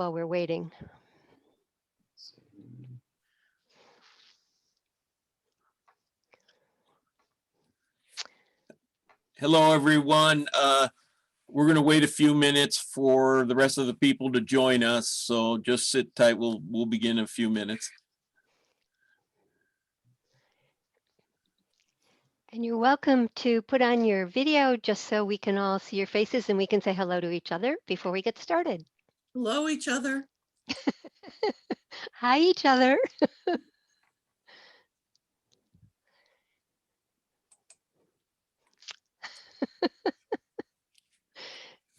while we're waiting. Hello, everyone. We're going to wait a few minutes for the rest of the people to join us. So just sit tight. We'll begin in a few minutes. And you're welcome to put on your video just so we can all see your faces and we can say hello to each other before we get started. Hello, each other. Hi, each other.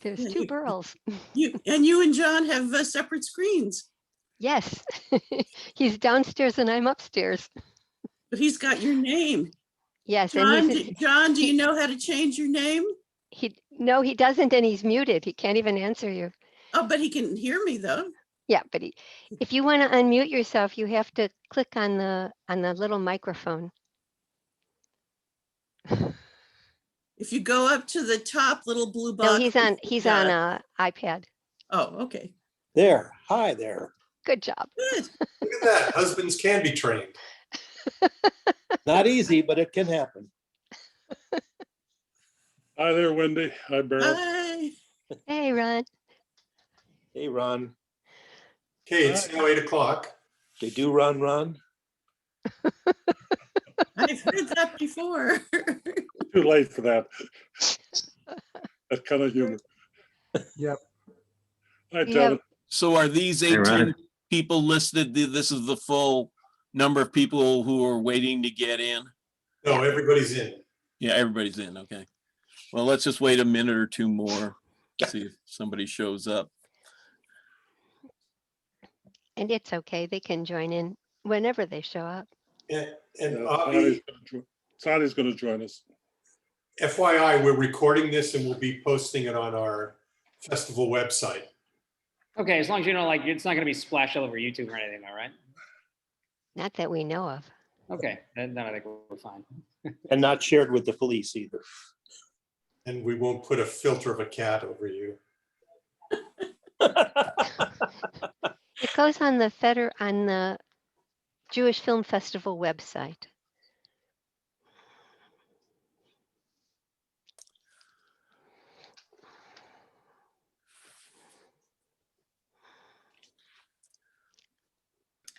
There's two girls. You and John have separate screens, Yes, he's downstairs and I'm upstairs. but he's got your name. Yes, John, and he's, John, do you know how to change your name? no, he doesn't, and he's muted. He can't even answer you. Oh, but he can hear me though. Yeah, but if you want to unmute yourself, you have to click on the little microphone. If you go up to the top little blue box. No, he's on iPad. Oh, okay. There. Hi there. Good job. Good. Look at that. Husbands can be trained. Not easy, but it can happen. Hi there, Wendy. Hi, Beryl. Hi. Hey, Ron. Hey, Ron. Okay, it's now 8 o'clock. They do run. I've heard that before. Too late for that. That kind of humor. Yep. Hi, We Devin. So are these 18 people listed? This is the full number of people who are waiting to get in? No, everybody's in. Yeah, everybody's in. Okay. Well, let's just wait a minute or two more, see if somebody shows up. And it's okay. They can join in whenever they show up. And Avi, Sadi's going to join us. FYI, we're recording this and we'll be posting it on our festival website. Okay, as long as you know, like, it's not gonna be splashed all over YouTube or anything, all right? Not that we know of. Okay, then I think we're fine. And not shared with the police either. And we won't put a filter of a cat over you. It goes on the Jewish Film Festival website.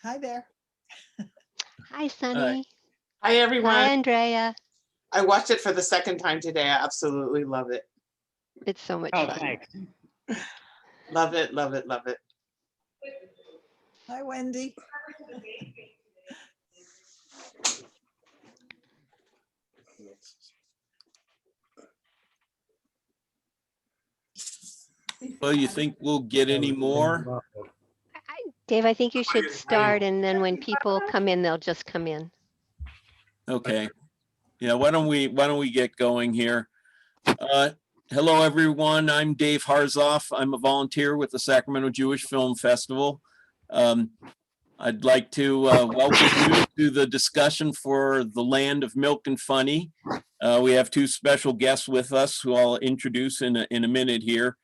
Hi there. Hi, Sunny. Hi, everyone. Hi, Andrea. I watched it for the second time today. I absolutely love it. It's so much Oh, fun. thanks. Love it, love it, love it. Hi, Wendy. Well, you think we'll get any more? Dave, I think you should start, and then when people come in, they'll just come in. Okay. Yeah, why don't we get going here? Hello, everyone. I'm Dave Harzoff. I'm a volunteer with the Sacramento Jewish Film Festival. I'd like to welcome you to the discussion for The Land of Milk and Funny. We have two special guests with us who I'll introduce in a minute here.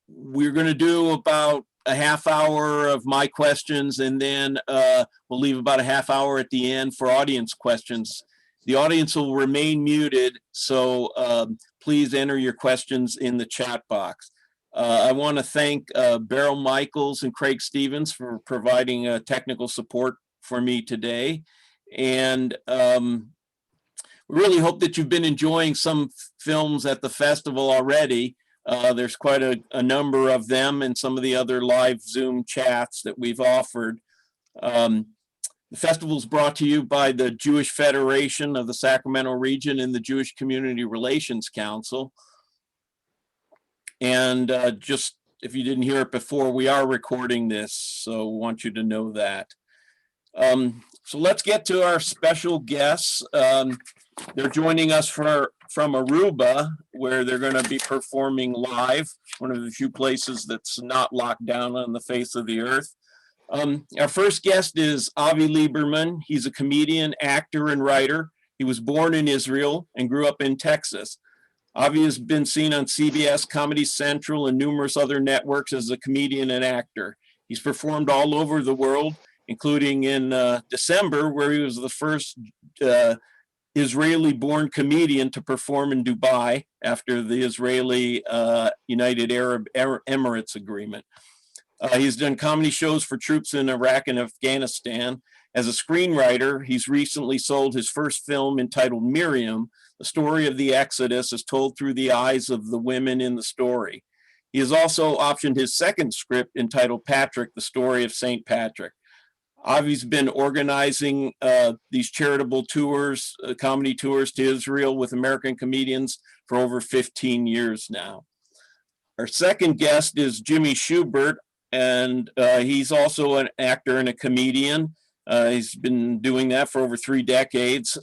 We're going to do about a half hour of my questions, and then we'll leave about a half hour at the end for audience questions. The audience will remain muted, so please enter your questions in the chat box. I want to thank Beryl Michaels and Craig Stevens for providing technical support for me today. And we really hope that you've been enjoying some films at the festival already. There's quite a number of them and some of the other live Zoom chats that we've offered. The festival is brought to you by the Jewish Federation of the Sacramento region and the Jewish Community Relations Council. And just if you didn't hear it before, we are recording this, so we want you to know that. So let's get to our special guests. They're joining us from Aruba, where they're going to be performing live, one of the few places that's not locked down on the face of the earth. Our first guest is Avi Lieberman. He's a comedian, actor, and writer. He was born in Israel and grew up in Texas. Avi has been seen on CBS, Comedy Central, and numerous other networks as a comedian and actor. He's performed all over the world, including in December, where he was the first Israeli-born comedian to perform in Dubai after the Israeli United Arab Emirates agreement. He's done comedy shows for troops in Iraq and Afghanistan. As a screenwriter, he's recently sold his first film entitled Miriam. The story of the Exodus is told through the eyes of the women in the story. He has also optioned his second script entitled Patrick, the story of St. Patrick. Avi's been organizing these charitable tours, comedy tours to Israel with American comedians for over 15 years now. Our second guest is Jimmy Shubert, and he's also an actor and a comedian. He's been doing that for over 3 decades.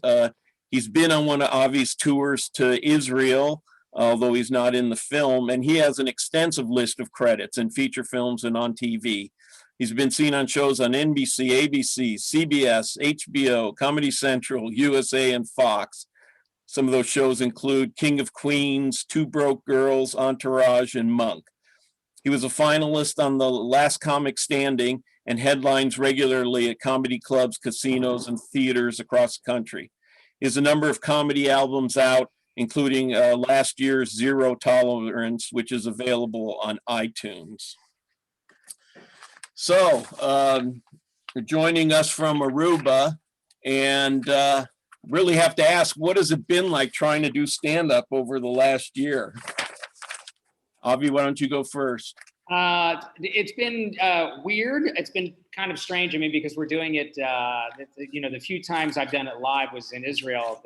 He's been on one of Avi's tours to Israel, although he's not in the film, and he has an extensive list of credits in feature films and on TV. He's been seen on shows on NBC, ABC, CBS, HBO, Comedy Central, USA, and Fox. Some of those shows include King of Queens, Two Broke Girls, Entourage, and Monk. He was a finalist on The Last Comic Standing and headlines regularly at comedy clubs, casinos, and theaters across the country. He has a number of comedy albums out, including last year's Zero Tolerance, which is available on iTunes. So, joining us from Aruba, and really have to ask, what has it been like trying to do stand-up over the last year? Avi, why don't you go first? It's been weird. It's been kind of strange. I mean, because we're doing it, the few times I've done it live was in Israel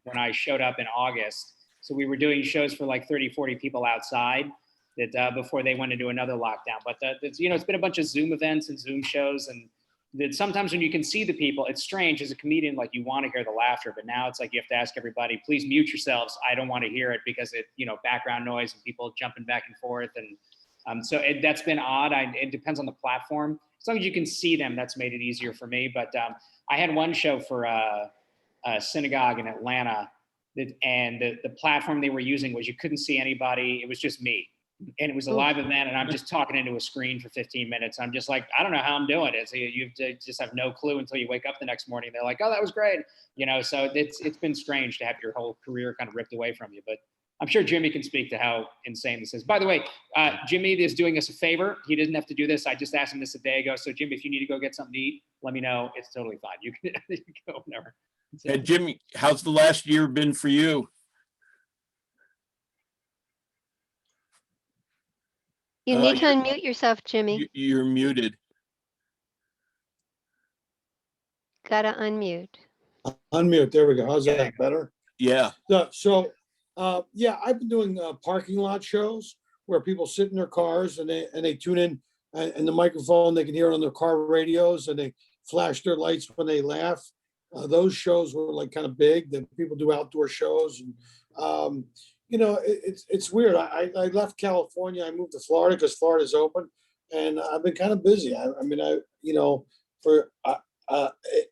when I showed up in August. So we were doing shows for like 30, 40 people outside that before they went into another lockdown. But it's been a bunch of Zoom events and Zoom shows, and that sometimes when you can see the people, it's strange as a comedian, like you want to hear the laughter, but now it's like you have to ask everybody, please mute yourselves. I don't want to hear it because background noise and people jumping back and forth. And that's been odd. It depends on the platform. As long as you can see them, that's made it easier for me. But I had one show for a synagogue in Atlanta, and the platform they were using was you couldn't see anybody. It was just me. And it was a live event, and I'm just talking into a screen for 15 minutes. I'm just like, I don't know how I'm doing it. So you just have no clue until you wake up the next morning. They're like, oh, that was great. So it's been strange to have your whole career kind of ripped away from you. But I'm sure Jimmy can speak to how insane this is. By the way, Jimmy is doing us a favor. He doesn't have to do this. I just asked him this a day ago. So Jimmy, if you need to go get something to eat, let me know. It's totally fine. You can go whenever. Hey, Jimmy, how's the last year been for you? You need to unmute yourself, Jimmy. You're muted. Gotta unmute. Unmute, there we go. How's that, better? Yeah. So, I've been doing parking lot shows where people sit in their cars and they tune in and the microphone, they can hear it on their car radios, and they flash their lights when they laugh. Those shows were like kind of big. That people do outdoor shows, and it's weird. I left California. I moved to Florida because Florida's open, and I've been kind of busy.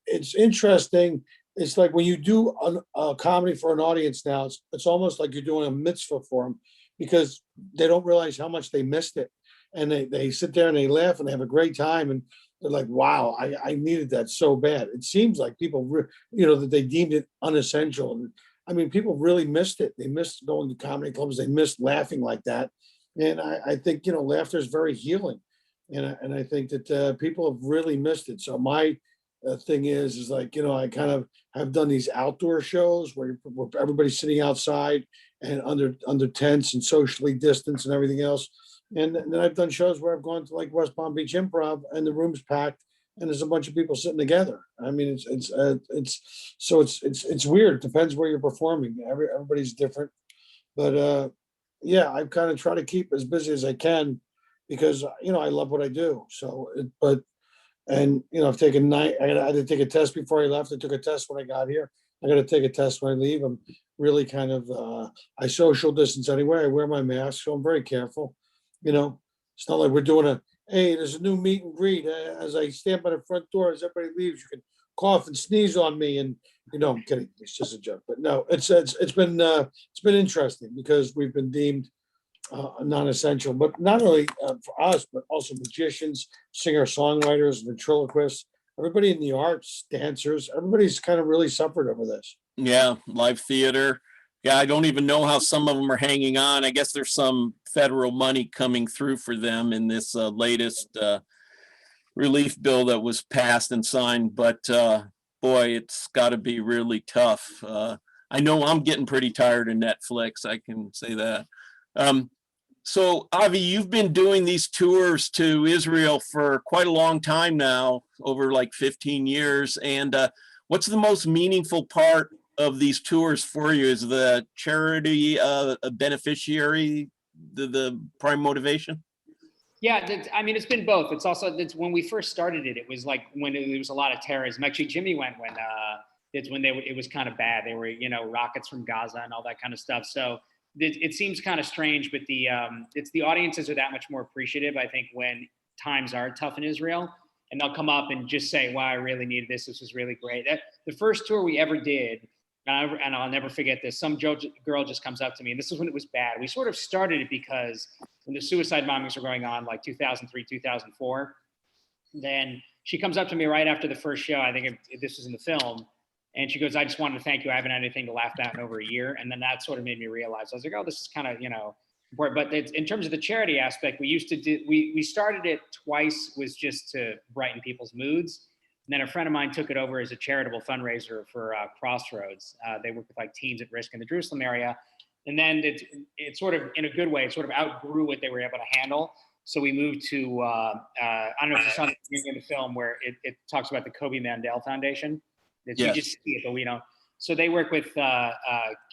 It's interesting. It's like when you do a comedy for an audience now, it's almost like you're doing a mitzvah for them, because they don't realize how much they missed it. And they sit there and they laugh and they have a great time. And they're like, wow, I needed that so bad. It seems like people, that they deemed it unessential. And I mean, people really missed it. They missed going to comedy clubs. They missed laughing like that. And I think, laughter is very healing. And I think that people have really missed it. So my thing is like, I kind of have done these outdoor shows where everybody's sitting outside and under tents and socially distanced and everything else. And then I've done shows where I've gone to like West Palm Beach Improv and the room's packed and there's a bunch of people sitting together. I mean, it's weird. It depends where you're performing. Everybody's different, but I kind of try to keep as busy as I can because I love what I do. So, I've taken I had to take a test before I left. I took a test when I got here. I got to take a test when I leave. I'm really kind of I social distance anyway. I wear my mask, so I'm very careful. It's not like we're doing hey, there's a new meet and greet. As I stand by the front door, as everybody leaves, you can cough and sneeze on me, and I'm kidding. It's just a joke, but no, it's been interesting because we've been deemed non-essential, but not only for us, but also magicians, singer-songwriters, ventriloquists, everybody in the arts, dancers, everybody's kind of really suffered over this. Yeah, live theater. Yeah, I don't even know how some of them are hanging on. I guess there's some federal money coming through for them in this latest relief bill that was passed and signed. But boy, it's got to be really tough. I know I'm getting pretty tired of Netflix. I can say that. So Avi, you've been doing these tours to Israel for quite a long time now, over like 15 years. And what's the most meaningful part of these tours for you? Is the charity a beneficiary the prime motivation? Yeah, I mean, it's been both. It's also, when we first started it, it was like when there was a lot of terrorism. Actually, Jimmy went when it was kind of bad. They were, rockets from Gaza and all that kind of stuff. So it seems kind of strange, but it's the audiences are that much more appreciative, I think, when times are tough in Israel. And they'll come up and just say, wow, I really needed this. This was really great. The first tour we ever did, and I'll never forget this, some girl just comes up to me, and this is when it was bad. We sort of started it because when the suicide bombings were going on, like 2003, 2004, then she comes up to me right after the first show, I think this was in the film, and she goes, I just wanted to thank you. I haven't had anything to laugh at in over a year. And then that sort of made me realize, I was like, oh, this is kind of, important. But in terms of the charity aspect, we started it twice, was just to brighten people's moods. And then a friend of mine took it over as a charitable fundraiser for Crossroads. They work with like teens at risk in the Jerusalem area. And then it sort of, in a good way, it sort of outgrew what they were able to handle. So we moved to, I don't know if you saw the beginning of the film where it talks about the Kobe Mandel Foundation. Yes. You just see it, but we don't. So they work with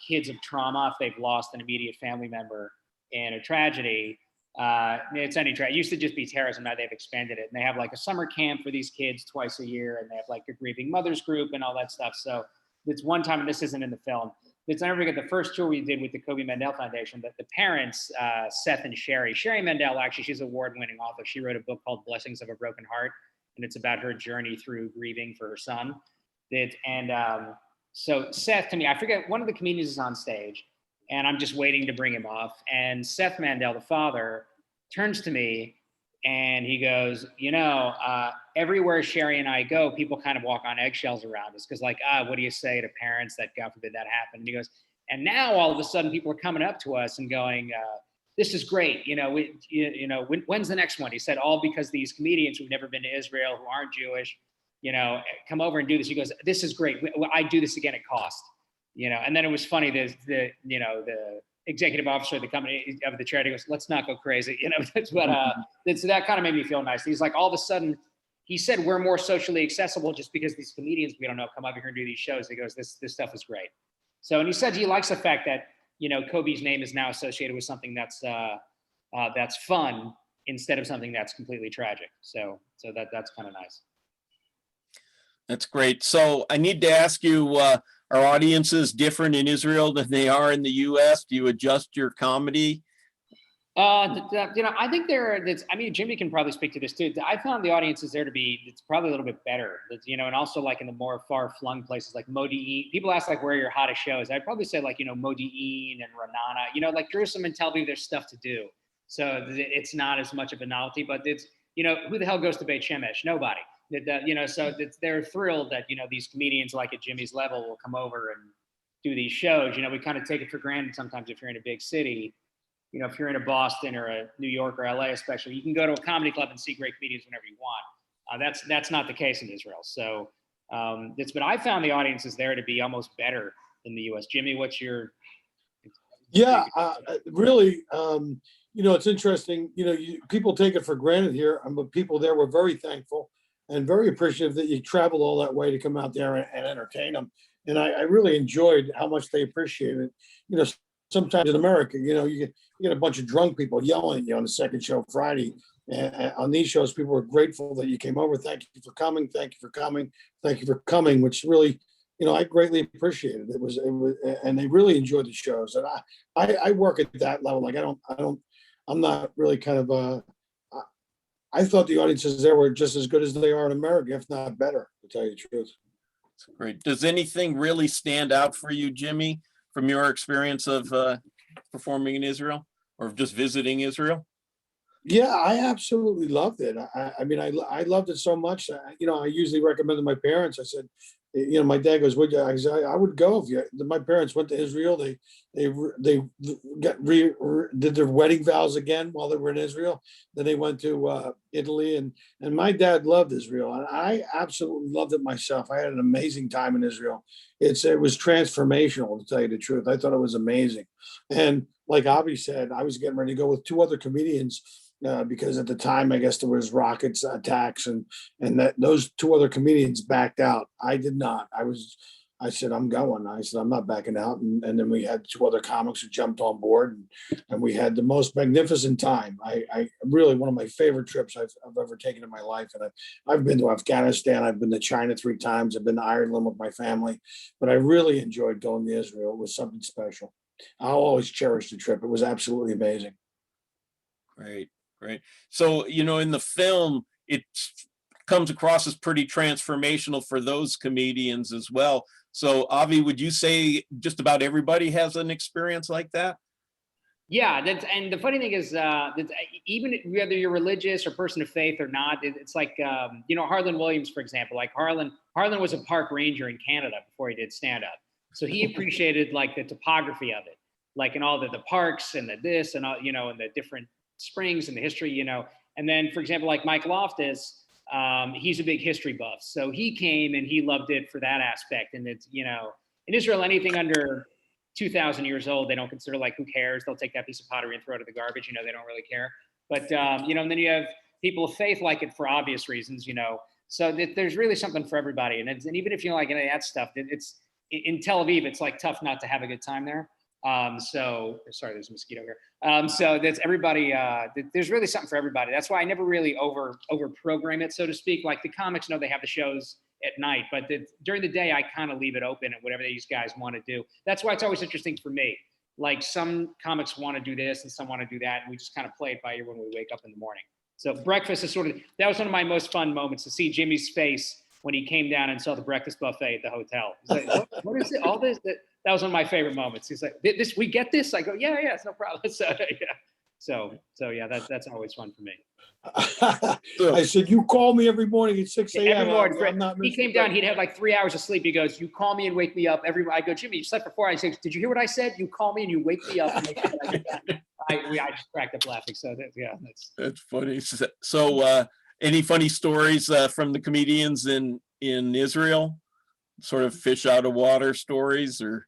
kids of trauma if they've lost an immediate family member in a tragedy. It's any tragedy. It used to just be terrorism. Now they've expanded it. And they have like a summer camp for these kids twice a year. And they have like a grieving mothers group and all that stuff. So it's one time, and this isn't in the film. It's never forget the first tour we did with the Kobe Mandel Foundation, that the parents, Seth and Sherry Mandel, actually, she's an award-winning author. She wrote a book called Blessings of a Broken Heart. And it's about her journey through grieving for her son. So Seth, to me, I forget, one of the comedians is on stage and I'm just waiting to bring him off. And Seth Mandel, the father, turns to me and he goes, everywhere Sherry and I go, people kind of walk on eggshells around us. Cause like, what do you say to parents that God forbid that happened? And he goes, and now all of a sudden people are coming up to us and going, this is great. When's the next one? He said, all because these comedians who've never been to Israel, who aren't Jewish, come over and do this. He goes, this is great. I do this again at cost, and then it was funny. The executive officer of the company, of the charity, goes, let's not go crazy. That's what, so that kind of made me feel nice. He's like, all of a sudden, he said, we're more socially accessible just because these comedians, we don't know, come over here and do these shows. He goes, this stuff is great. So, and he said he likes the fact that, Kobe's name is now associated with something that's fun instead of something that's completely tragic. So that's kind of nice. That's great. So I need to ask you, are audiences different in Israel than they are in the US? Do you adjust your comedy? I think Jimmy can probably speak to this too. I found the audiences there to be, it's probably a little bit better, and also like in the more far flung places like Modi'in. People ask like where are your hottest shows. I'd probably say like, Modi'in and Ra'anana, like Jerusalem and Tel Aviv, there's stuff to do. So it's not as much of a novelty, but it's, who the hell goes to Beit Shemesh? Nobody. So they're thrilled that, these comedians like at Jimmy's level will come over and do these shows. We kind of take it for granted sometimes if you're in a big city. If you're in a Boston or a New York or LA especially, you can go to a comedy club and see great comedians whenever you want. That's not the case in Israel. So but I found the audiences there to be almost better than the US. Jimmy, what's your... Yeah, really, it's interesting, people take it for granted here, but people there were very thankful and very appreciative that you traveled all that way to come out there and entertain them. And I really enjoyed how much they appreciated it. Sometimes in America, you get a bunch of drunk people yelling at you on the second show Friday. And on these shows, people were grateful that you came over. Thank you for coming. Thank you for coming. Thank you for coming, which really, I greatly appreciated. It was, and they really enjoyed the shows. And I work at that level. Like I'm not really kind of, I thought the audiences there were just as good as they are in America, if not better, to tell you the truth. Great. Does anything really stand out for you, Jimmy, from your experience of performing in Israel or just visiting Israel? Yeah, I absolutely loved it. I mean, I loved it so much. I usually recommend to my parents. I said, my dad goes, "Would you?" I said, "I would go if you." My parents went to Israel. They did their wedding vows again while they were in Israel. Then they went to Italy, and my dad loved Israel, and I absolutely loved it myself. I had an amazing time in Israel. It was transformational, to tell you the truth. I thought it was amazing, and like Avi said, I was getting ready to go with two other comedians. Because at the time, I guess there was rockets attacks, and that those two other comedians backed out. I did not. I said, I'm going. I said, I'm not backing out. And then we had two other comics who jumped on board, and we had the most magnificent time. I really, one of my favorite trips I've ever taken in my life. And I've been to Afghanistan. I've been to China 3 times. I've been to Ireland with my family, but I really enjoyed going to Israel. It was something special. I'll always cherish the trip. It was absolutely amazing. Great. Great. So, in the film, it comes across as pretty transformational for those comedians as well. So, Avi, would you say just about everybody has an experience like that? Yeah, and the funny thing is, even whether you're religious or person of faith or not, it's like Harlan Williams, for example. Like Harlan was a park ranger in Canada before he did stand up, so he appreciated like the topography of it, like and all the parks and the this and all and the different springs and the history, and then for example, like Mike Loftus, he's a big history buff. So he came and he loved it for that aspect. And it's, in Israel, anything under 2,000 years old, they don't consider like, who cares? They'll take that piece of pottery and throw it in the garbage. They don't really care. But, and then you have people of faith like it for obvious reasons, so there's really something for everybody. And even if you don't like any of that stuff, it's in Tel Aviv, it's like tough not to have a good time there. So sorry, there's a mosquito here. So that's everybody, there's really something for everybody. That's why I never really over program it, so to speak. Like the comics know they have the shows at night, but during the day, I kind of leave it open and whatever these guys want to do. That's why it's always interesting for me. Like some comics want to do this and some want to do that. And we just kind of play it by ear when we wake up in the morning. So breakfast is that was one of my most fun moments, to see Jimmy's face when he came down and saw the breakfast buffet at the hotel. He's like, what is it? All this? That was one of my favorite moments. He's like, "This, we get this?" I go, "Yeah, it's no problem." So yeah, that's always fun for me. I said, "You call me every morning at 6 a.m. Every morning, he came down. He'd have like 3 hours of sleep. He goes, "You call me and wake me up every." I go, "Jimmy, you slept for 4 hours." He says, "Did you hear what I said? You call me and you wake me up." And make sure that I get that. I just cracked up laughing. So that's funny. So any funny stories from the comedians in Israel? Sort of fish out of water stories, or?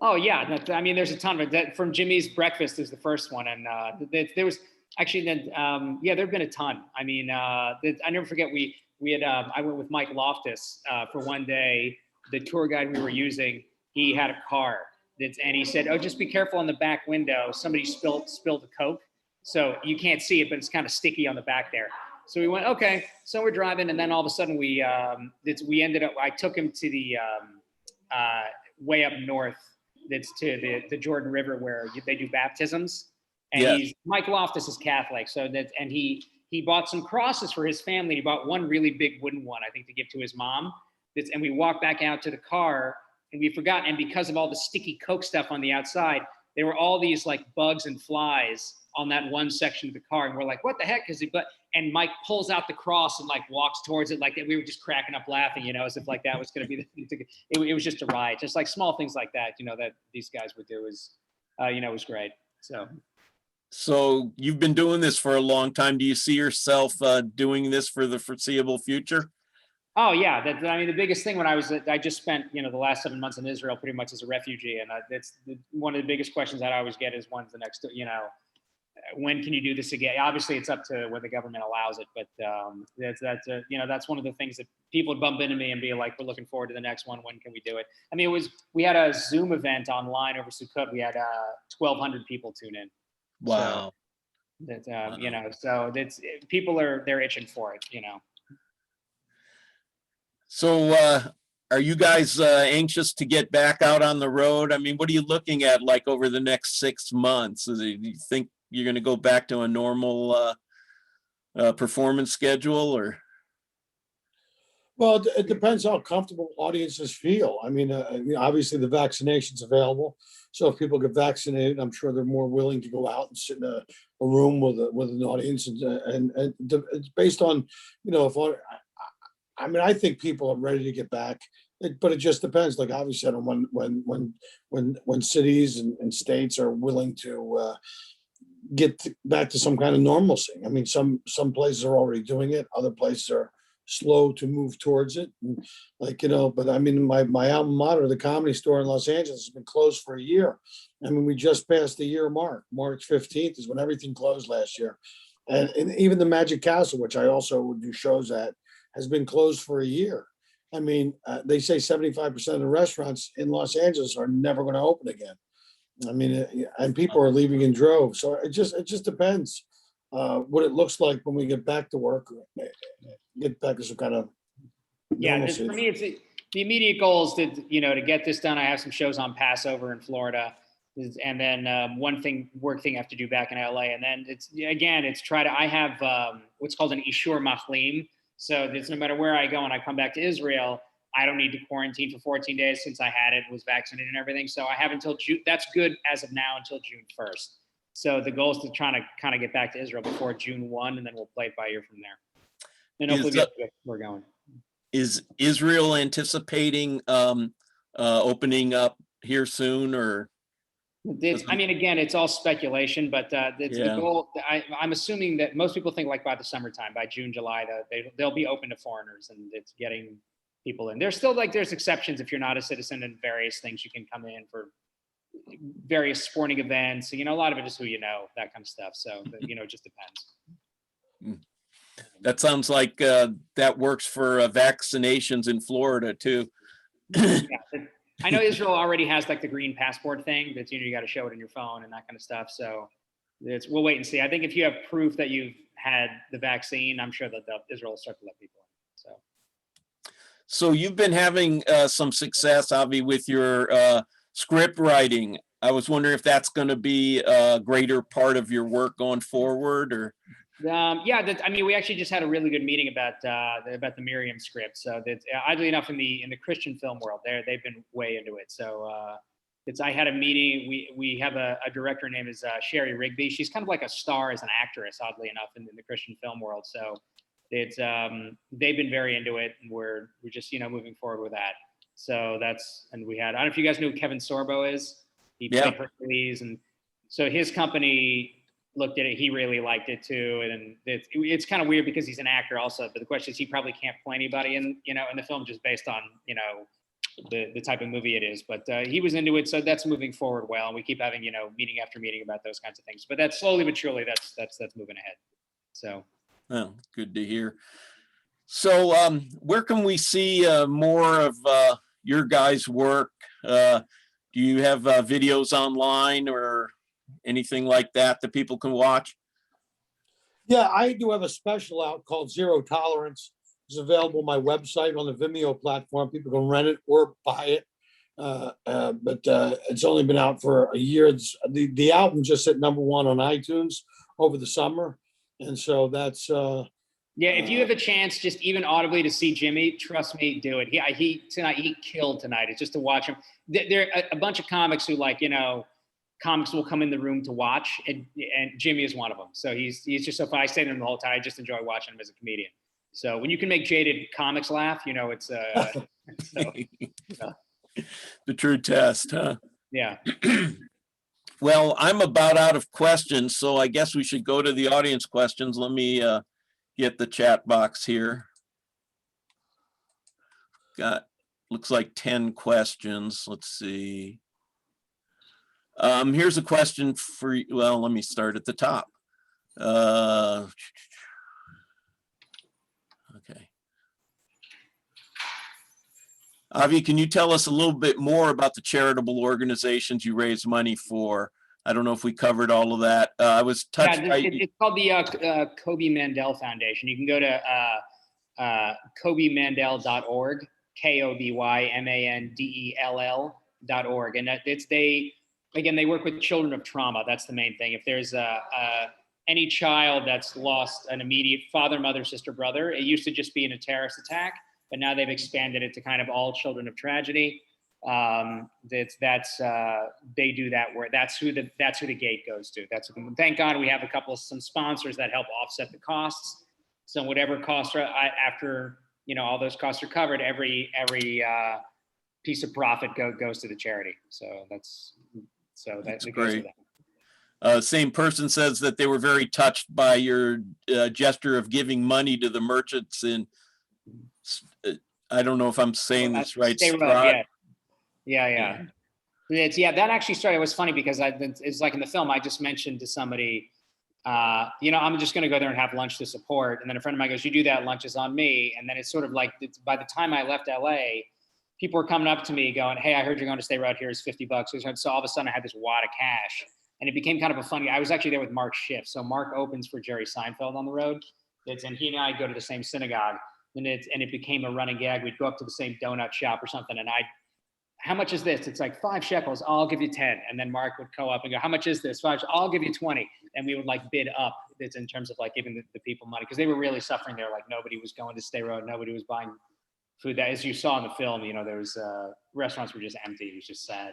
Oh yeah, I mean, there's a ton of it. From Jimmy's breakfast is the first one, and there was actually then there've been a ton. I mean, I never forget we had I went with Mike Loftus for one day. The tour guide we were using, he had a car and he said, "Oh, just be careful on the back window. Somebody spilled a Coke, so you can't see it, but it's kind of sticky on the back there." So we went, okay. So we're driving, and then all of a sudden we ended up. I took him to the way up north. That's to the Jordan River where they do baptisms. And Mike Loftus is Catholic, so he bought some crosses for his family. He bought one really big wooden one, I think, to give to his mom. And we walked back out to the car, and we forgot. And because of all the sticky Coke stuff on the outside, there were all these like bugs and flies on that one section of the car, and we're like, "What the heck?" And Mike pulls out the cross and like walks towards it, like we were just cracking up laughing, as if like that was going to be it was just a ride, just like small things like that, that these guys would do is, was great. So you've been doing this for a long time. Do you see yourself doing this for the foreseeable future? Oh yeah, I mean, the biggest thing when I just spent the last 7 months in Israel pretty much as a refugee, and that's one of the biggest questions that I always get is when's the next, when can you do this again? Obviously, it's up to when the government allows it, but that's one of the things that people would bump into me and be like, "We're looking forward to the next one. When can we do it?" I mean, we had a Zoom event online over Sukkot. We had 1,200 people tune in. Wow. So so they're itching for it. So are you guys anxious to get back out on the road? I mean, what are you looking at like over the next 6 months? Do you think you're going to go back to a normal performance schedule, or? Well, it depends how comfortable audiences feel. I mean, obviously the vaccination's available. So if people get vaccinated, I'm sure they're more willing to go out and sit in a room with an audience, and it's based on, if I mean, I think people are ready to get back, but it just depends. Like Avi said, on when cities and states are willing to back to some kind of normalcy. I mean, some places are already doing it. Other places are slow to move towards it. And but I mean, my alma mater, the Comedy Store in Los Angeles, has been closed for a year. I mean, we just passed the year mark. March 15th is when everything closed last year. And even the Magic Castle, which I also would do shows at, has been closed for a year. I mean, they say 75% of the restaurants in Los Angeles are never going to open again. I mean, and people are leaving in droves. So it just depends what it looks like when we get back to work, get back to some kind of normalcy. For me, it's the immediate goal is to get this done. I have some shows on Passover in Florida, and then work thing I have to do back in LA, and then it's try to. I have what's called an Ishur Machlim. So it's no matter where I go and I come back to Israel, I don't need to quarantine for 14 days since I had it, was vaccinated and everything. So I have until June. That's good as of now until June 1st. So the goal is to try to kind of get back to Israel before June 1, and then we'll play it by ear from there. And hopefully we're going. Is Israel anticipating opening up here soon, or? I mean, again, it's all speculation, but the goal. I'm assuming that most people think like by the summertime, by June, July, they'll be open to foreigners, and it's getting people in. There's still there's exceptions if you're not a citizen, and various things you can come in for various sporting events. So, a lot of it is who you know, that kind of stuff. So, it just depends. That sounds like that works for vaccinations in Florida too. Yeah. I know Israel already has like the green passport thing that you got to show it in your phone and that kind of stuff. So we'll wait and see. I think if you have proof that you've had the vaccine, I'm sure that Israel will start to let people in. So you've been having some success, Avi, with your script writing. I was wondering if that's going to be a greater part of your work going forward, or. I mean, we actually just had a really good meeting about the Miriam script. So that oddly enough, in the Christian film world, they've been way into it. So I had a meeting. We have a director named Sherry Rigby. She's kind of like a star as an actress, oddly enough, in the Christian film world. So it's they've been very into it, and we're just moving forward with that. So and we had, I don't know if you guys know who Kevin Sorbo is. He played Hercules, and so his company looked at it. He really liked it too, and it's kind of weird because he's an actor also. But the question is, he probably can't play anybody in the film just based on the type of movie it is. But he was into it, so that's moving forward well. And we keep having meeting after meeting about those kinds of things. But that's slowly but surely that's moving ahead. So. Oh, good to hear. So where can we see more of your guys' work? Do you have videos online or anything like that people can watch? Yeah, I do have a special out called Zero Tolerance. It's available on my website on the Vimeo platform. People can rent it or buy it. But it's only been out for a year. The album just hit #1 on iTunes over the summer. And so that's if you have a chance, just even audibly to see Jimmy, trust me, do it. He killed tonight. It's just to watch him. There are a bunch of comics who comics will come in the room to watch, and Jimmy is one of them. So he's just so fun. I stay there the whole time. I just enjoy watching him as a comedian. So when you can make jaded comics laugh, it's the true test, huh? Yeah. Well, I'm about out of questions, so I guess we should go to the audience questions. Let me get the chat box here. Looks like 10 questions. Let's see. Here's a question for you. Well, let me start at the top. Okay. Avi, can you tell us a little bit more about the charitable organizations you raise money for? I don't know if we covered all of that. I was touched by... It's called the Kobe Mandel Foundation. You can go to kobymandel.org, KOBYMANDELL.org. And they work with children of trauma. That's the main thing. If there's any child that's lost an immediate father, mother, sister, brother, it used to just be in a terrorist attack. but now they've expanded it to kind of all children of tragedy. They do that where that's who the gate goes to. Thank God we have some sponsors that help offset the costs. So whatever costs are after, all those costs are covered, every piece of profit goes to the charity. So that's great. Same person says that they were very touched by your gesture of giving money to the merchants in, I don't know if I'm saying this right. Yeah. That actually started. It was funny because it's like in the film, I just mentioned to somebody, I'm just going to go there and have lunch to support. And then a friend of mine goes, you do that, lunch is on me. And then it's sort of like, by the time I left LA, people were coming up to me going, hey, I heard you're going to stay right here. It's $50. So all of a sudden I had this wad of cash, and it became kind of a funny, I was actually there with Mark Schiff. So Mark opens for Jerry Seinfeld on the road. And he and I go to the same synagogue, and it became a running gag. We'd go up to the same donut shop or something, and how much is this? It's like 5 shekels. I'll give you 10. And then Mark would go up and go, how much is this? 5. I'll give you 20. And we would like bid up. It's in terms of like giving the people money, because they were really suffering there. Like nobody was going to Stay Road. Nobody was buying food. That, as you saw in the film, there was restaurants were just empty. It was just sad.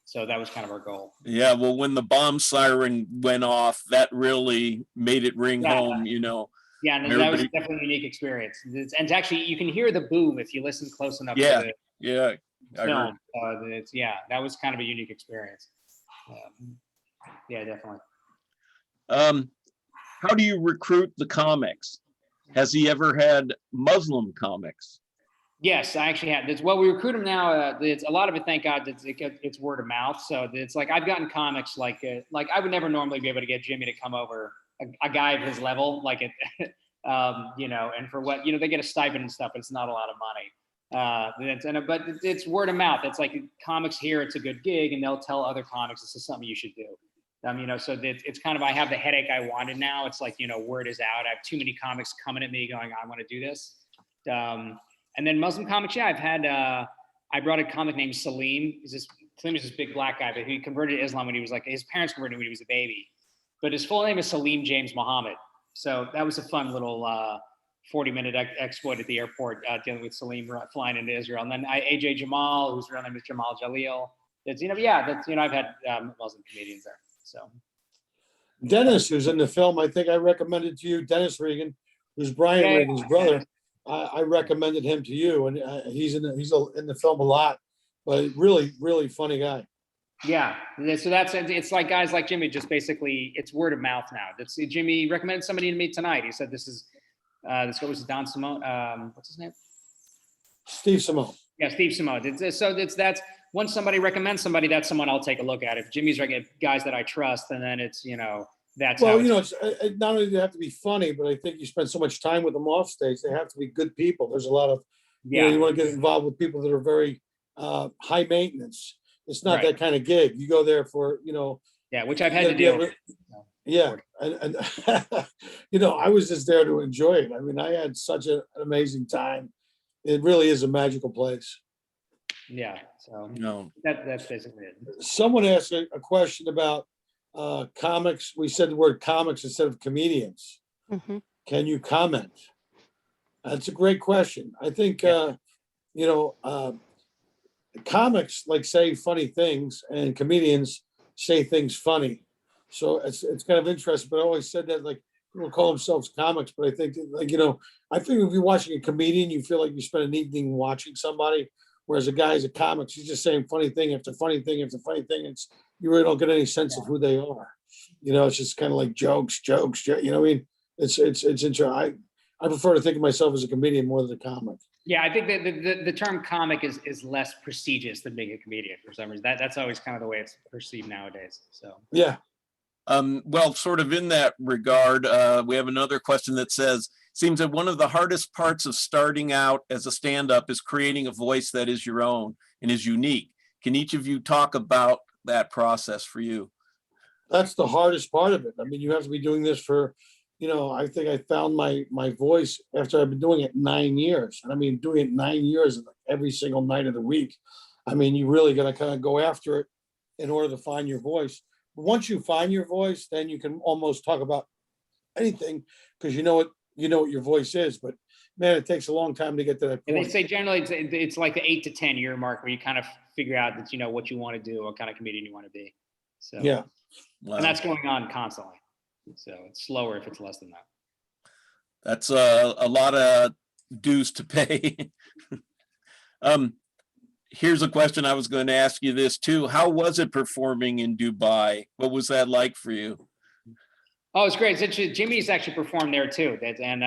So that was kind of our goal. Yeah. Well, when the bomb siren went off, that really made it ring home, Yeah, and that was definitely a unique experience. And actually, you can hear the boom if you listen close enough to the film. That was kind of a unique experience. Definitely. How do you recruit the comics? Has he ever had Muslim comics? Yes, I actually have. We recruit them now. It's a lot of it, thank God, it's word of mouth. So it's like I've gotten comics like I would never normally be able to get Jimmy to come over, a guy of his level, and for what, they get a stipend and stuff, but it's not a lot of money. But it's word of mouth. It's like comics here, it's a good gig, and they'll tell other comics this is something you should do. So it's kind of, I have the headache I wanted now. It's like, word is out. I have too many comics coming at me going, I want to do this. And then Muslim comics, I've had, I brought a comic named Salim. Salim is this big black guy, but he converted to Islam when he was his parents converted when he was a baby. But his full name is Salim James Muhammad. So that was a fun little 40-minute exploit at the airport, dealing with Salim flying into Israel. And then AJ Jamal, whose real name is Jamal Jalil. I've had Muslim comedians there. So Dennis, who's in the film, I think I recommended to you, Dennis Regan, who's Brian Regan's brother. I recommended him to you, and he's in the film a lot, but really, really funny guy. Yeah, so it's like guys like Jimmy, just basically it's word of mouth now. Jimmy recommended somebody to me tonight. He said this guy was Don Simone. What's his name? Steve Simone. Yeah, Steve Simone. That's once somebody recommends somebody, that's someone I'll take a look at. If Jimmy's recommending guys that I trust, and then it's that's it's not only do they have to be funny, but I think you spend so much time with them off stage. They have to be good people. There's a lot of you want to get involved with people that are very high maintenance. It's not that kind of gig. You go there for which I've had to deal with. Yeah, and I was just there to enjoy it. I mean, I had such an amazing time. It really is a magical place. Yeah, so that's basically it. Someone asked a question about comics. We said the word comics instead of comedians. Mm-hmm. Can you comment? That's a great question. I think comics say funny things, and comedians say things funny. So it's kind of interesting. But I always said that people call themselves comics, but I think I think if you're watching a comedian, you feel like you spend an evening watching somebody. Whereas a guy is a comic, he's just saying funny thing after funny thing after funny thing. You really don't get any sense of who they are. It's just kind of like jokes. It's interesting. I prefer to think of myself as a comedian more than a comic. Yeah, I think that the term comic is less prestigious than being a comedian for some reason. That's always kind of the way it's perceived nowadays. So yeah. Well, sort of in that regard, we have another question that says, seems that one of the hardest parts of starting out as a stand-up is creating a voice that is your own and is unique. Can each of you talk about that process for you? That's the hardest part of it. I mean, you have to be doing this for, I think I found my voice after I've been doing it 9 years. And I mean, doing it 9 years every single night of the week. I mean, you really got to kind of go after it in order to find your voice. Once you find your voice, then you can almost talk about anything because you know what your voice is. But man, it takes a long time to get to that And they point. say generally it's like the 8 to 10 year mark where you kind of figure out that, you know, what you want to do, what kind of comedian you want to be. So, Yeah. Wow. and that's going on constantly. So it's slower if it's less than that. That's a lot of dues to pay. Here's a question I was going to ask you this too. How was it performing in Dubai? What was that like for you? Oh, it's great. It's actually, Jimmy's actually performed there too. And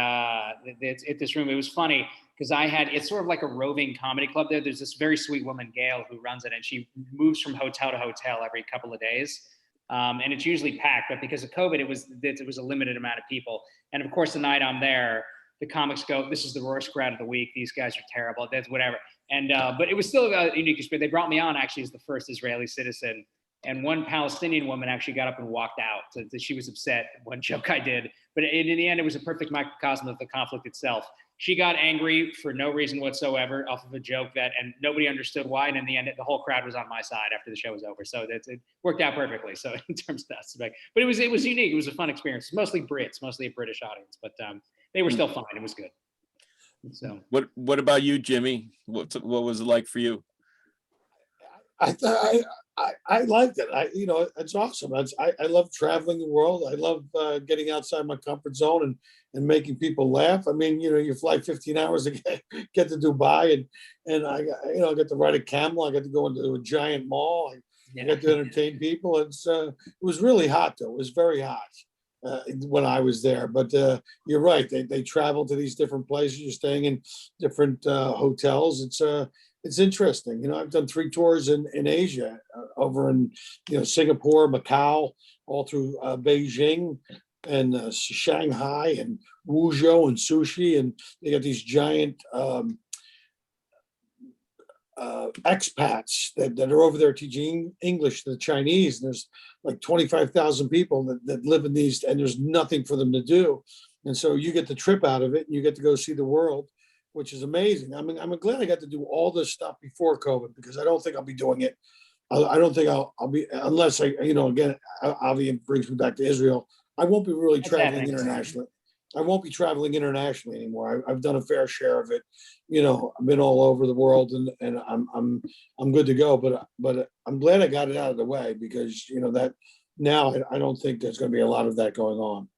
it's at this room. It was funny because it's sort of like a roving comedy club there. There's this very sweet woman, Gail, who runs it, and she moves from hotel to hotel every couple of days. And it's usually packed, but because of COVID, it was a limited amount of people. And of course, the night I'm there, the comics go, "This is the worst crowd of the week. These guys are terrible." That's whatever. And but it was still a unique experience. They brought me on actually as the first Israeli citizen. And one Palestinian woman actually got up and walked out. So she was upset at one joke I did. But in the end, it was a perfect microcosm of the conflict itself. She got angry for no reason whatsoever off of a joke and nobody understood why. And in the end, the whole crowd was on my side after the show was over. So it worked out perfectly. So in terms of that aspect, but it was unique. It was a fun experience. Mostly Brits, mostly a British audience, but they were still fine. It was good. So what about you, Jimmy? What was it like for you? I liked it. It's awesome. I love traveling the world. I love getting outside my comfort zone and making people laugh. I mean, you fly 15 hours to get to Dubai, and I get to ride a camel. I get to go into a giant mall. I get to entertain people. It was really hot though. It was very hot when I was there. But you're right. They travel to these different places. You're staying in different hotels. It's interesting. I've done 3 tours in Asia, over in Singapore, Macau, all through Beijing and Shanghai and Wuzhou and Sushi, and they got these giant expats that are over there teaching English to the Chinese. And there's like 25,000 people that live in these, and there's nothing for them to do. And so you get the trip out of it, and you get to go see the world, which is amazing. I mean, I'm glad I got to do all this stuff before COVID, because I don't think I'll be doing it. I don't think I'll be, unless again, Avi brings me back to Israel. I won't be really traveling internationally. I won't be traveling internationally anymore. I've done a fair share of it. I've been all over the world, and I'm good to go. But I'm glad I got it out of the way, because that now I don't think there's going to be a lot of that going on.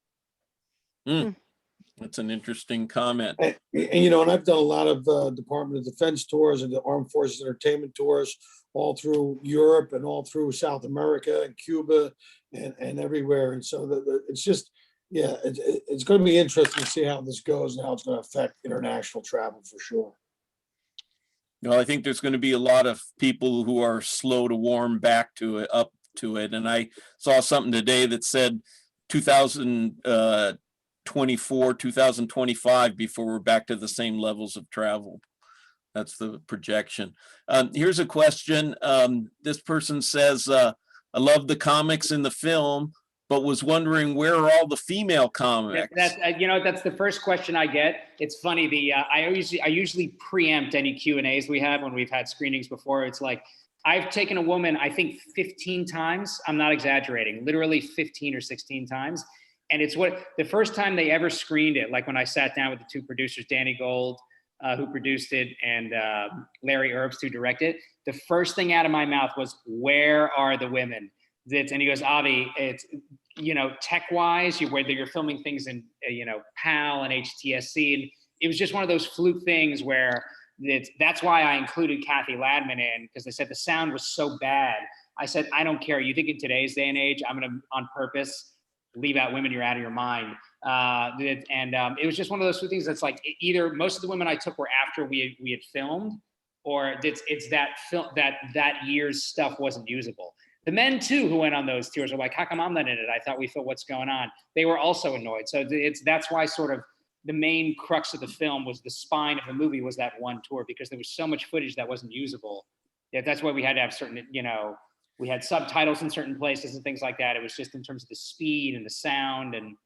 That's an interesting comment. And I've done a lot of Department of Defense tours and the Armed Forces Entertainment tours all through Europe and all through South America and Cuba and everywhere. And so it's just, it's going to be interesting to see how this goes and how it's going to affect international travel for sure. I think there's going to be a lot of people who are slow to warm back to it, up to it. And I saw something today that said 2024, 2025 before we're back to the same levels of travel. That's the projection. Here's a question. This person says, I love the comics in the film, but was wondering, where are all the female comics? That's the first question I get. It's funny. I usually preempt any Q&As we have when we've had screenings before. It's like, I've taken a woman, I think 15 times. I'm not exaggerating, literally 15 or 16 times. And it's the first time they ever screened it, like when I sat down with the 2 producers, Danny Gold, who produced it, and Larry Erbst, who directed it, the first thing out of my mouth was, "Where are the women?" And he goes, "Avi, it's, tech-wise, whether you're filming things in, PAL and HTSC, and it was just one of those fluke things where that's why I included Kathy Ladman in, because they said the sound was so bad. I said, I don't care. You think in today's day and age, I'm going to, on purpose, leave out women, you're out of your mind. It was just one of those things that's like, either most of the women I took were after we had filmed, or it's that year's stuff wasn't usable. The men too, who went on those tours, are like, how come I'm not in it? I thought we felt what's going on. They were also annoyed. So that's why sort of the main crux of the film was the spine of the movie was that one tour, because there was so much footage that wasn't usable. That's why we had to have certain, we had subtitles in certain places and things like that. It was just in terms of the speed and the sound and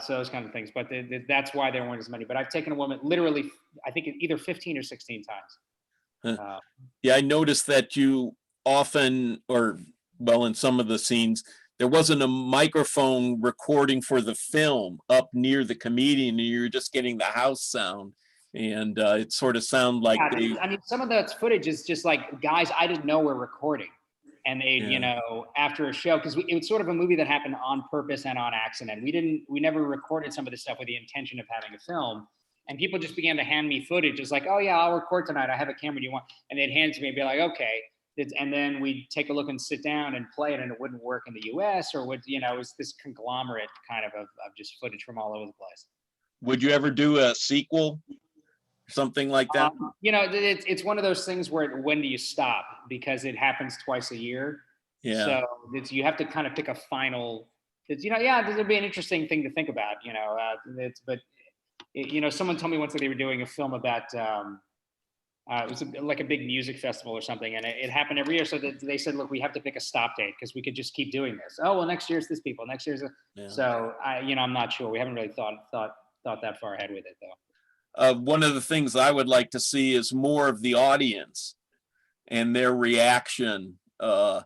so those kind of things. But that's why there weren't as many. But I've taken a woman literally, I think either 15 or 16 times. Yeah, I noticed that you often, in some of the scenes, there wasn't a microphone recording for the film up near the comedian, and you're just getting the house sound. And it sort of sounded like Yeah, I mean, some of that footage is just like guys I didn't know were recording. And they, you know, after a show, because it was sort of a movie that happened on purpose and on accident. We never recorded some of this stuff with the intention of having a film. And people just began to hand me footage. It's like, oh yeah, I'll record tonight. I have a camera. Do you want? And they'd hand it to me and be like, okay. And then we'd take a look and sit down and play it, and it wouldn't work in the US, or would, you know, it was this conglomerate kind of just footage from all over the place. Would you ever do a sequel? Something like that? You know, it's one of those things where when do you stop? Because it happens twice a year. Yeah. So you have to kind of pick a final. You know, yeah, this would be an interesting thing to think about. You know, you know, someone told me once that they were doing a film about. It was like a big music festival or something, and it happened every year. So they said, look, we have to pick a stop date because we could just keep doing this. Oh well, next year's this people. Next year's. So you know, I'm not sure. We haven't really thought that far ahead with it though. One of the things I would like to see is more of the audience and their reaction. I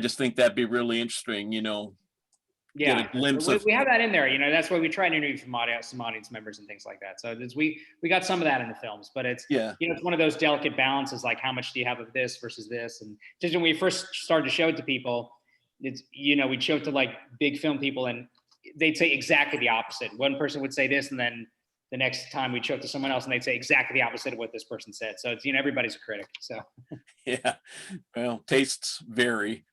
just think that'd be really interesting, you know. Yeah, get a glimpse we, of. we have that in there. You know, that's why we try to interview some audience members and things like that. So we got some of that in the films, but it's, Yeah. you know, it's one of those delicate balances, like how much do you have of this versus this? And just when we first started to show it to people, it's, you know, we'd show it to like big film people and they'd say exactly the opposite. One person would say this, and then the next time we'd show it to someone else and they'd say exactly the opposite of what this person said. So it's, you know, everybody's a critic. So Yeah, well, tastes vary.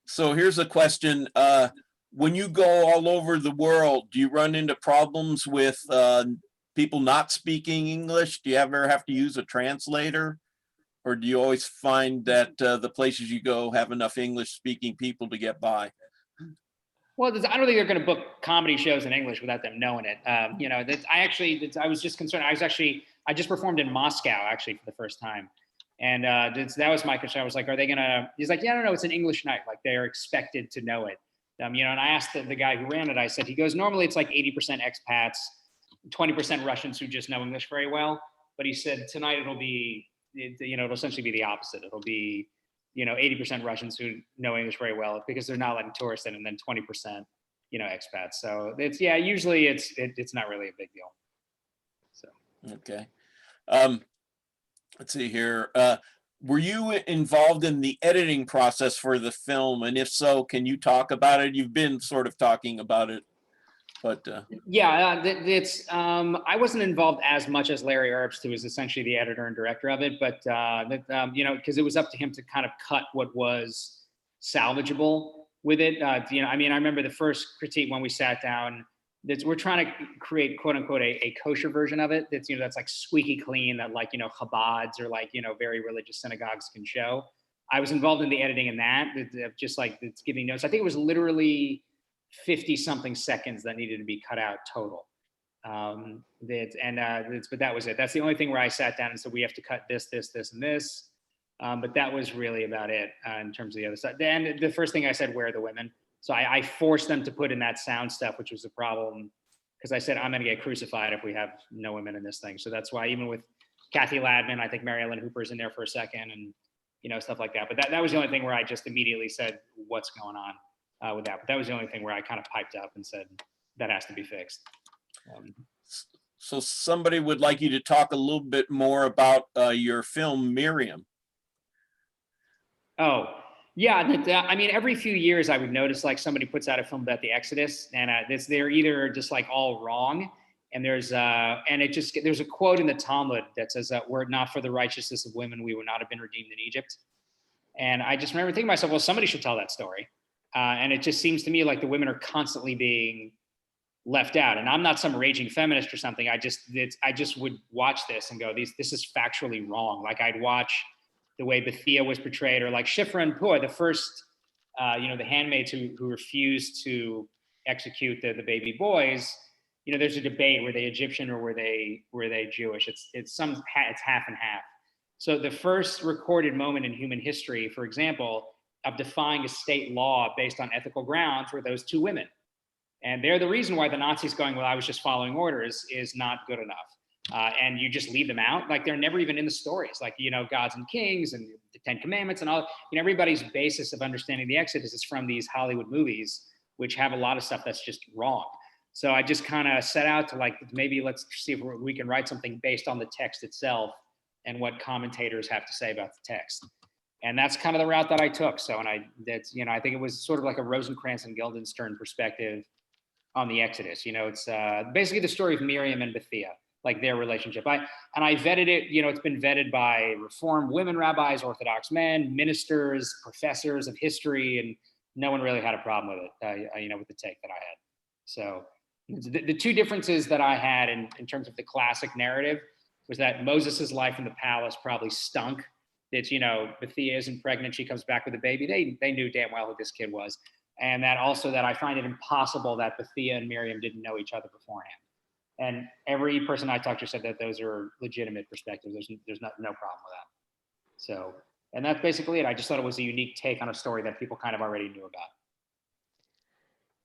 So here's a question. When you go all over the world, do you run into problems with people not speaking English? Do you ever have to use a translator? Or do you always find that the places you go have enough English speaking people to get by? well, I don't think they're going to book comedy shows in English without them knowing it. You know, I was just concerned. I just performed in Moscow actually for the first time. And that was my concern. I was like, are they going to, he's like, yeah, no, it's an English night. Like they're expected to know it. You know, and I asked the guy who ran it, I said, he goes, normally it's like 80% expats, 20% Russians who just know English very well. But he said, tonight it'll be, you know, it'll essentially be the opposite. It'll be, you know, 80% Russians who know English very well because they're not letting tourists in, and then 20%, you know, expats. So it's, yeah, usually it's not really a big deal. So. Okay. Let's see here. Were you involved in the editing process for the film? And if so, can you talk about it? You've been sort of talking about it, but yeah, I wasn't involved as much as Larry Erbst, who was essentially the editor and director of it, but you know, because it was up to him to kind of cut what was salvageable with it. You know, I mean, I remember the first critique when we sat down. We're trying to create quote unquote a kosher version of it. That's, you know, that's like squeaky clean, that like, you know, Chabads or like, you know, very religious synagogues can show. I was involved in the editing in that, just like it's giving notes. I think it was literally 50 something seconds that needed to be cut out total. But that was it. That's the only thing where I sat down and said, we have to cut this, this, this, and this. But that was really about it in terms of the other side. And the first thing I said, where are the women? So I forced them to put in that sound stuff, which was the problem, because I said, I'm going to get crucified if we have no women in this thing. So that's why even with Kathy Ladman, I think Mary Ellen Hooper's in there for a second, and, you know, stuff like that. But that was the only thing where I just immediately said, what's going on with that? But that was the only thing where I kind of piped up and said, that has to be fixed. So somebody would like you to talk a little bit more about your film, Miriam. Oh, yeah, I mean, every few years I would notice like somebody puts out a film about the Exodus, and they're either just like all wrong, and there's a quote in the Talmud that says that were it not for the righteousness of women, we would not have been redeemed in Egypt. And I just remember thinking to myself, well, somebody should tell that story. And it just seems to me like the women are constantly being left out. And I'm not some raging feminist or something. I just would watch this and go, this is factually wrong. Like I'd watch the way Bethia was portrayed, or like Shifra and Puah, the first, you know, the handmaids who refused to execute the baby boys. You know, there's a debate: were they Egyptian or were they Jewish? It's half and half. So the first recorded moment in human history, for example, of defying a state law based on ethical grounds, were those two women, and they're the reason why the Nazis going, well, I was just following orders, is not good enough. And you just leave them out. Like they're never even in the stories, like, you know, Gods and Kings and the Ten Commandments and all, everybody's basis of understanding the Exodus is from these Hollywood movies, which have a lot of stuff that's just wrong. So I just kind of set out to maybe let's see if we can write something based on the text itself and what commentators have to say about the text. And that's kind of the route that I took. So, and I think it was sort of like a Rosencrantz and Guildenstern perspective on the Exodus. It's basically the story of Miriam and Bethia, like their relationship. I vetted it, it's been vetted by Reformed women rabbis, Orthodox men, ministers, professors of history, and no one really had a problem with it, with the take that I had. So the two differences that I had in terms of the classic narrative was that Moses' life in the palace probably stunk. It's, Bethia isn't pregnant, she comes back with a baby. They knew damn well who this kid was. And that also that I find it impossible that Bethia and Miriam didn't know each other beforehand. And every person I talked to said that those are legitimate perspectives. There's no problem with that. So, and that's basically it. I just thought it was a unique take on a story that people kind of already knew about.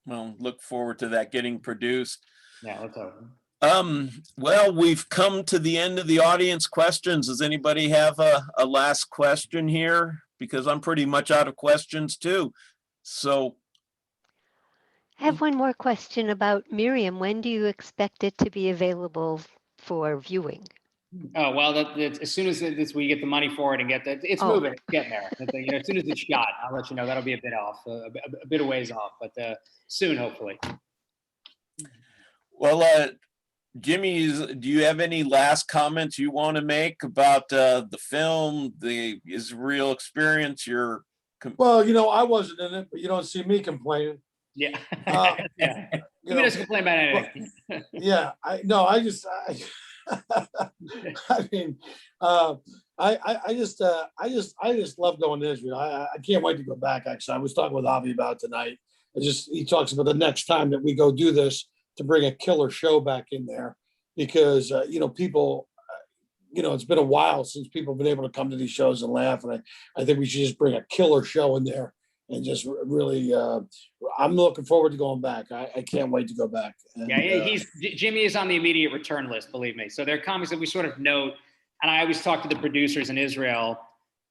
Well, look forward to that getting produced. Yeah, let's hope. Well, we've come to the end of the audience questions. Does anybody have a last question here? Because I'm pretty much out of questions too. So I have one more question about Miriam. When do you expect it to be available for viewing? Oh, well, that's, as soon as we get the money for it and get that, it's moving, it's getting there. As soon as it's shot, I'll let you know. That'll be a bit off, a bit of ways off, but soon, hopefully. well, Jimmy, do you have any last comments you want to make about the film, the Israel experience? Well, I wasn't in it, but you don't see me complaining. Yeah. Yeah. Jimmy doesn't complain about anything. Yeah, I mean, I just love going to Israel. I can't wait to go back. Actually, I was talking with Avi about it tonight. He talks about the next time that we go do this to bring a killer show back in there, because people, it's been a while since people have been able to come to these shows and laugh, and I think we should just bring a killer show in there and just really. I'm looking forward to going back. I can't wait to go back. And, Jimmy is on the immediate return list, believe me. So there are comics that we sort of note, and I always talk to the producers in Israel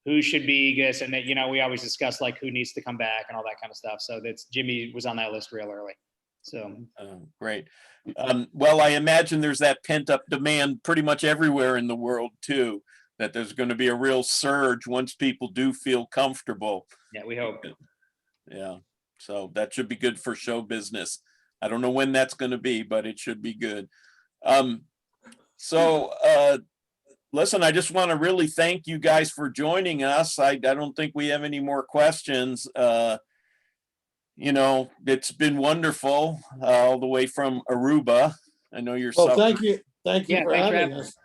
who should be this, and that we always discuss like who needs to come back and all that kind of stuff. So Jimmy was on that list real early. So great. Well, I imagine there's that pent up demand pretty much everywhere in the world too, that there's going to be a real surge once people do feel comfortable. Yeah, we hope. Yeah. So that should be good for show business. I don't know when that's going to be, but it should be good. Listen, I just want to really thank you guys for joining us. I don't think we have any more questions. It's been wonderful all the way from Aruba. I know you're. Well, thank you for thanks having us.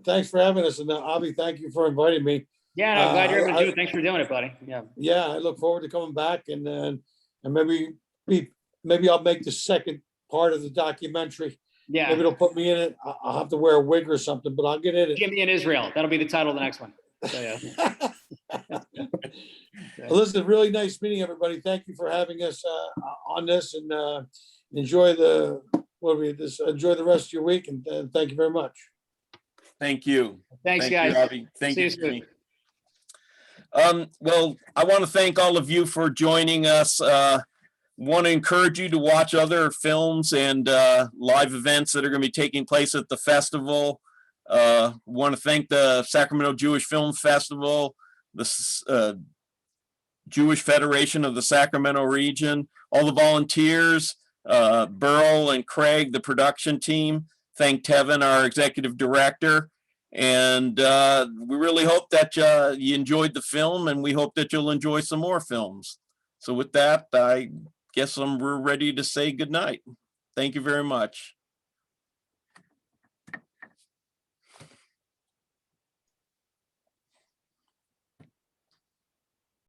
Thanks for having us, and Avi, thank you for inviting me. Yeah, no, glad you're able to do it. Thanks for doing it, buddy. Yeah, I look forward to coming back, and maybe I'll make the second part of the documentary. Yeah, maybe it'll put me in it. I'll have to wear a wig or something, but I'll get in it. Jimmy in Israel. That'll be the title of the next one. So, yeah. Well, listen, really nice meeting everybody. Thank you for having us on this, and enjoy the rest of your week, and thank you very much. Thank you. Thanks, guys. You, Avi. Thank See you. you soon. Well, I want to thank all of you for joining us. Want to encourage you to watch other films and live events that are going to be taking place at the festival. Want to thank the Sacramento Jewish Film Festival, the Jewish Federation of the Sacramento region, all the volunteers, Burl and Craig, the production team. Thank Tevin, our executive director. And we really hope that you enjoyed the film, and we hope that you'll enjoy some more films. So with that, I guess we're ready to say goodnight. Thank you very much.